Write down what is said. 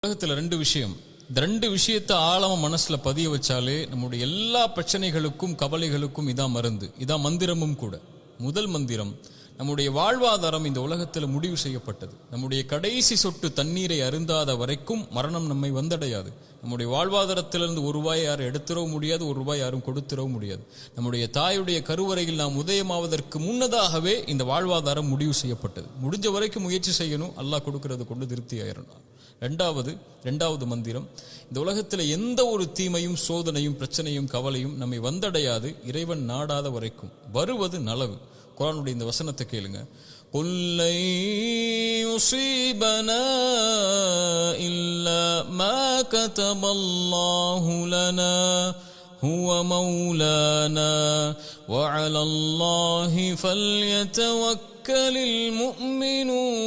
உலகத்தில் ரெண்டு விஷயம், இந்த ரெண்டு விஷயத்தை ஆழமா மனசுல பதிய வச்சாலே நம்முடைய எல்லா பிரச்சனைகளுக்கும் கவலைகளுக்கும் இதான் மருந்து, இதான் மந்திரமும் கூட. முதல் மந்திரம், நம்முடைய வாழ்வாதாரம் இந்த உலகத்தில் முடிவு செய்யப்பட்டது. நம்முடைய கடைசி சொட்டு தண்ணீரை அருந்தாத வரைக்கும் மரணம் நம்மை வந்தடையாது. நம்முடைய வாழ்வாதாரத்திலிருந்து ஒரு ரூபாய் யாரும் எடுத்துடவும் முடியாது, ஒரு ரூபாய் யாரும் கொடுத்துடவும் முடியாது. நம்முடைய தாயுடைய கருவறையில் நாம் உதயமாவதற்கு முன்னதாகவே இந்த வாழ்வாதாரம் முடிவு செய்யப்பட்டது. முடிஞ்ச வரைக்கும் முயற்சி செய்யணும், அல்லாஹ் கொடுக்கறது கொண்டு திருப்தி ஆயிரணும். ரெண்டாவது மந்திரம், இந்த உலகத்தில் எந்த ஒரு தீமையும் சோதனையும் பிரச்சனையும் கவலையும் நம்மை வந்தடையாது இறைவன் நாடாத வரைக்கும். வருவது நலவு. குர்ஆனுடைய இந்த வசனத்தை கேளுங்க. குல்லை யுஸீபனா இல்லா மா கதபல்லாஹு லனா ஹுவ மௌலானா வ அலல்லாஹி ஃபல்யதவக்கலில் முஃமினூன்.